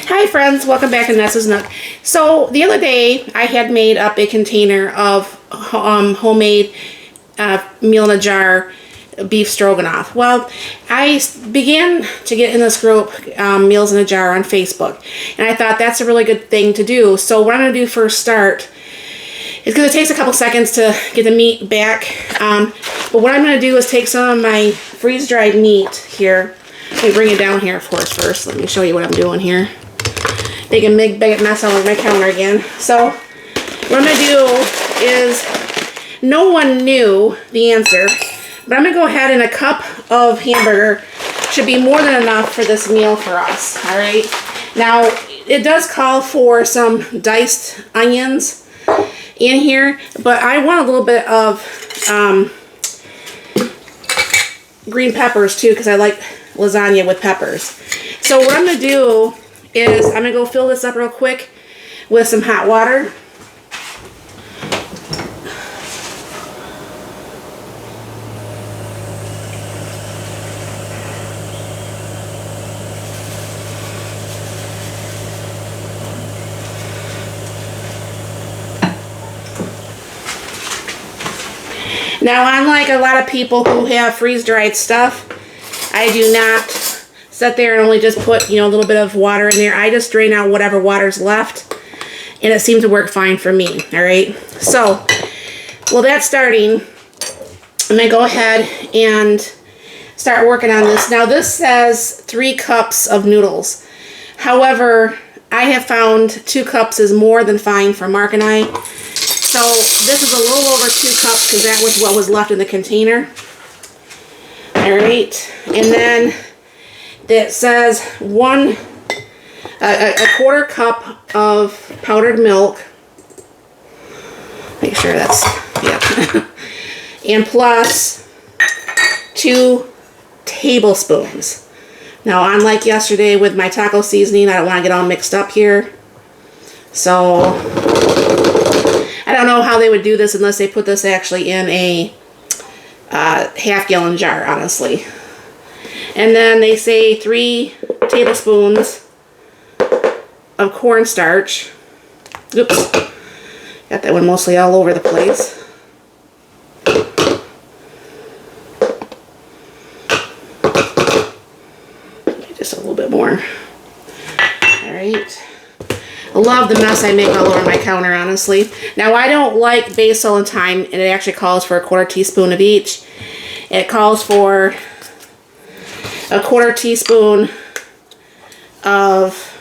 Hi friends, welcome back to Nessa's Nook. So the other day I had made up a container of homemade meal in a jar beef stroganoff. Well, I began to get in this group, Meals in a Jar, on Facebook, and I thought that's a really good thing to do. So what I'm going to do first start is, because it takes a couple seconds to get the meat back, but what I'm going to do is take some of my freeze-dried meat here. Let me bring it down here, of course, first. Let me show you what I'm doing here. Making a big mess all over my counter again. So what I'm going to do is, no one knew the answer, but I'm going to go ahead, and a cup of hamburger should be more than enough for this meal for us. All right. Now, it does call for some diced onions in here, but I want a little bit of green peppers too, because I like lasagna with peppers. So what I'm going to do is I'm going to go fill this up real quick with some hot water. Now, unlike a lot of people who have freeze-dried stuff, I do not sit there and only just put, a little bit of water in there. I just drain out whatever water's left, and it seems to work fine for me. All right. So, well, that's starting. I'm going to go ahead and start working on this. Now, this says 3 cups of noodles. However, I have found 2 cups is more than fine for Mark and I. So this is a little over 2 cups, because that was what was left in the container. All right, and then it says a quarter cup of powdered milk. Make sure that's, yeah. And plus 2 tablespoons. Now, unlike yesterday with my taco seasoning, I don't want to get all mixed up here. So I don't know how they would do this unless they put this actually in a half-gallon jar, honestly. And then they say 3 tablespoons of cornstarch. Oops. Got that one mostly all over the place. Just a little bit more. All right. I love the mess I make all over my counter, honestly. Now, I don't like basil and thyme, and it actually calls for a 1/4 teaspoon of each. It calls for a 1/4 teaspoon of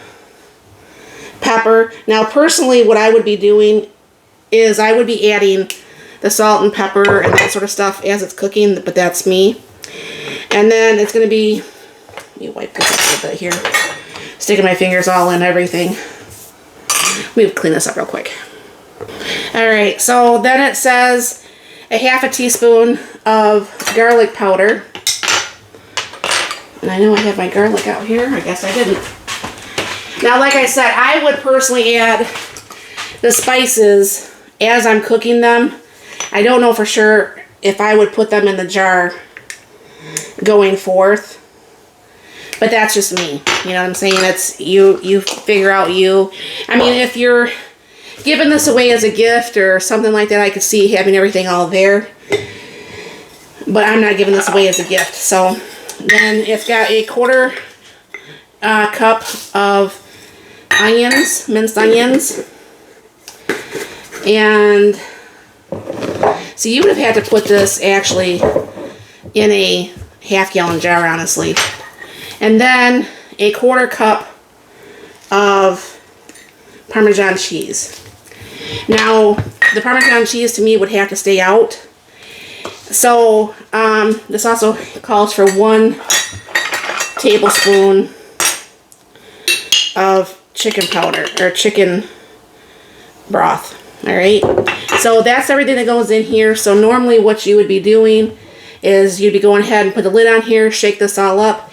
pepper. Now, personally, what I would be doing is I would be adding the salt and pepper and that sort of stuff as it's cooking, but that's me. And then it's going to be, let me wipe this up a little bit here, sticking my fingers all in everything. Let me clean this up real quick. All right, so then it says a 1/2 teaspoon of garlic powder. And I know I have my garlic out here. I guess I didn't. Now, like I said, I would personally add the spices as I'm cooking them. I don't know for sure if I would put them in the jar going forth. But that's just me. You know what I'm saying? It's you figure out you. I mean, if you're giving this away as a gift or something like that, I could see having everything all there. But I'm not giving this away as a gift. So then it's got a 1/4 cup of onions, minced onions. And so you would have had to put this actually in a half-gallon jar, honestly. And then a 1/4 cup of Parmesan cheese. Now, the Parmesan cheese to me would have to stay out. So, this also calls for 1 tablespoon of chicken powder, or chicken broth. All right. So that's everything that goes in here. So normally what you would be doing is you'd be going ahead and put the lid on here, shake this all up.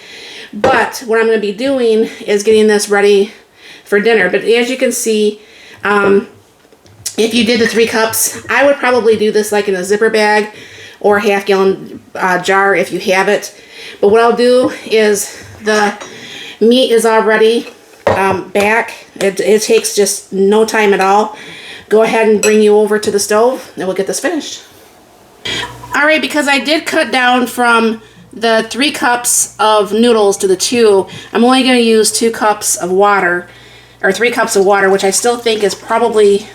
But what I'm going to be doing is getting this ready for dinner. But as you can see, if you did the 3 cups, I would probably do this like in a zipper bag or a half-gallon jar if you have it. But what I'll do is the meat is already back. It takes just no time at all. Go ahead and bring you over to the stove and we'll get this finished. Alright, because I did cut down from the 3 cups of noodles to the 2, I'm only going to use 2 cups of water, or 3 cups of water, which I still think is probably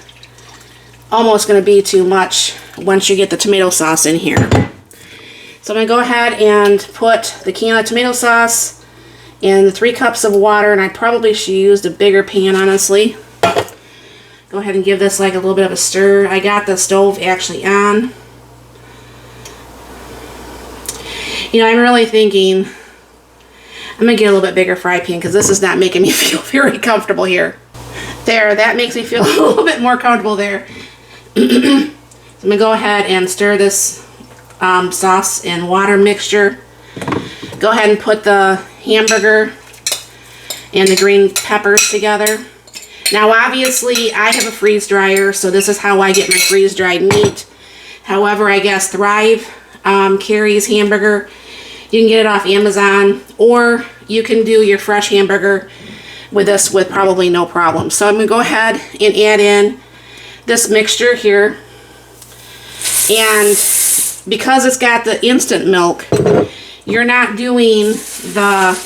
almost going to be too much once you get the tomato sauce in here. So I'm going to go ahead and put the can of tomato sauce in the 3 cups of water, and I probably should use a bigger pan, honestly. Go ahead and give this like a little bit of a stir. I got the stove actually on. You know, I'm really thinking I'm going to get a little bit bigger fry pan because this is not making me feel very comfortable here. There, that makes me feel a little bit more comfortable there. So I'm going to go ahead and stir this sauce and water mixture. Go ahead and put the hamburger and the green peppers together. Now obviously I have a freeze dryer, so this is how I get my freeze dried meat. However, I guess Thrive carries hamburger. You can get it off Amazon, or you can do your fresh hamburger with this with probably no problem. So I'm going to go ahead and add in this mixture here. And because it's got the instant milk, you're not doing the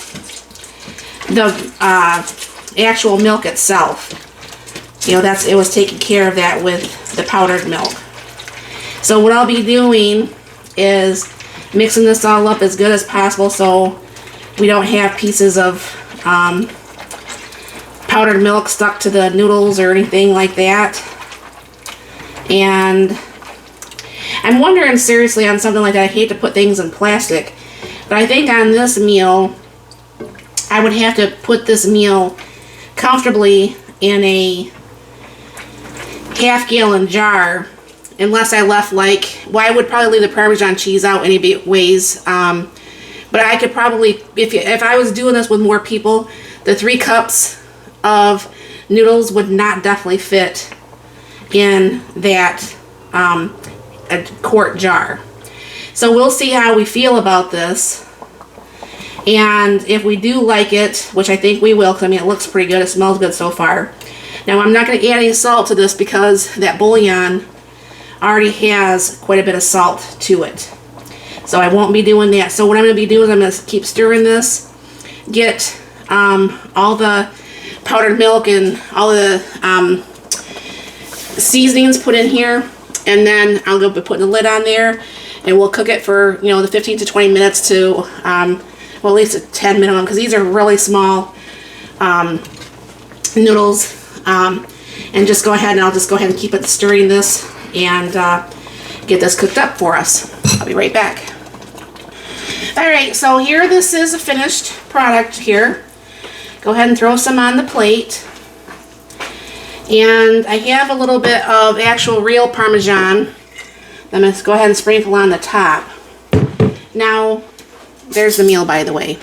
actual milk itself. You know, it was taking care of that with the powdered milk. So what I'll be doing is mixing this all up as good as possible so we don't have pieces of powdered milk stuck to the noodles or anything like that. And I'm wondering seriously on something like that, I hate to put things in plastic, but I think on this meal I would have to put this meal comfortably in a half-gallon jar, unless I left I would probably leave the Parmesan cheese out anyways, but I could probably, if I was doing this with more people, the 3 cups of noodles would not definitely fit in that a quart jar. So we'll see how we feel about this, and if we do like it, which I think we will, because I mean it looks pretty good, it smells good so far. Now I'm not going to add any salt to this because that bouillon already has quite a bit of salt to it. So I won't be doing that. So what I'm going to be doing is I'm going to keep stirring this, get all the powdered milk and all the seasonings put in here, and then I'll go be putting the lid on there, and we'll cook it for, you know, the 15 to 20 minutes to, well, at least 10 minimum, because these are really small noodles. And just go ahead, and I'll just go ahead and keep it stirring this and get this cooked up for us. I'll be right back. Alright, so here this is a finished product here. Go ahead and throw some on the plate. And I have a little bit of actual real Parmesan. I'm going to go ahead and sprinkle on the top. Now, there's the meal, by the way.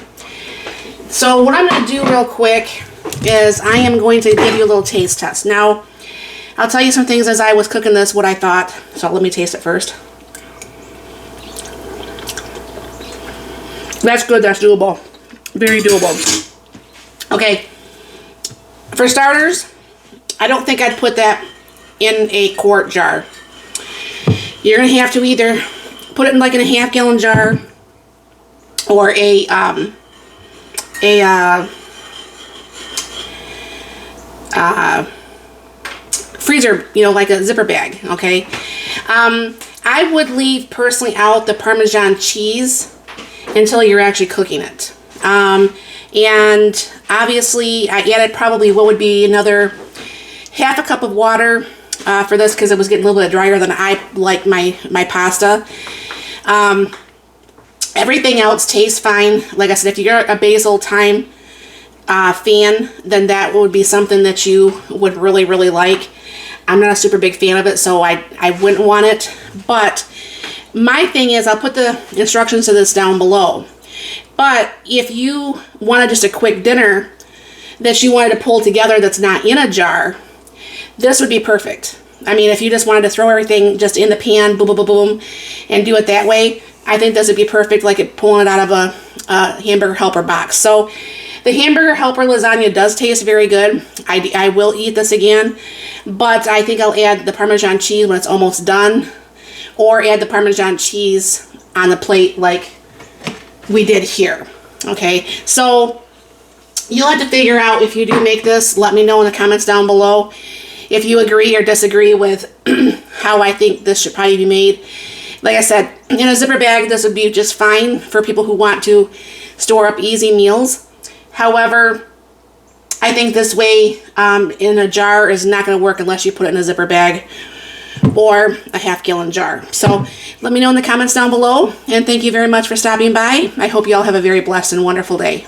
So what I'm going to do real quick is I am going to give you a little taste test. Now, I'll tell you some things as I was cooking this, what I thought. So let me taste it first. That's good, that's doable. Very doable. Okay, for starters, I don't think I'd put that in a quart jar. You're gonna have to either put it in like in a half-gallon jar or a freezer, you know, like a zipper bag, okay? I would leave personally out the Parmesan cheese until you're actually cooking it. And obviously I added probably what would be another half a cup of water for this because it was getting a little bit drier than I like my pasta. Everything else tastes fine. Like I said, if you're a basil thyme fan, then that would be something that you would really, really like. I'm not a super big fan of it, so I wouldn't want it. But my thing is, I'll put the instructions to this down below. But if you wanted just a quick dinner that you wanted to pull together that's not in a jar, this would be perfect. I mean, if you just wanted to throw everything just in the pan, boom, boom, boom, boom, and do it that way, I think this would be perfect, like pulling it out of a Hamburger Helper box. So The Hamburger Helper lasagna does taste very good. I will eat this again, but I think I'll add the Parmesan cheese when it's almost done, or add the Parmesan cheese on the plate like we did here. Okay, so you'll have to figure out if you do make this. Let me know in the comments down below if you agree or disagree with how I think this should probably be made. Like I said, in a zipper bag, this would be just fine for people who want to store up easy meals. However, I think this way in a jar is not going to work unless you put it in a zipper bag or a half-gallon jar. So let me know in the comments down below, and thank you very much for stopping by. I hope you all have a very blessed and wonderful day.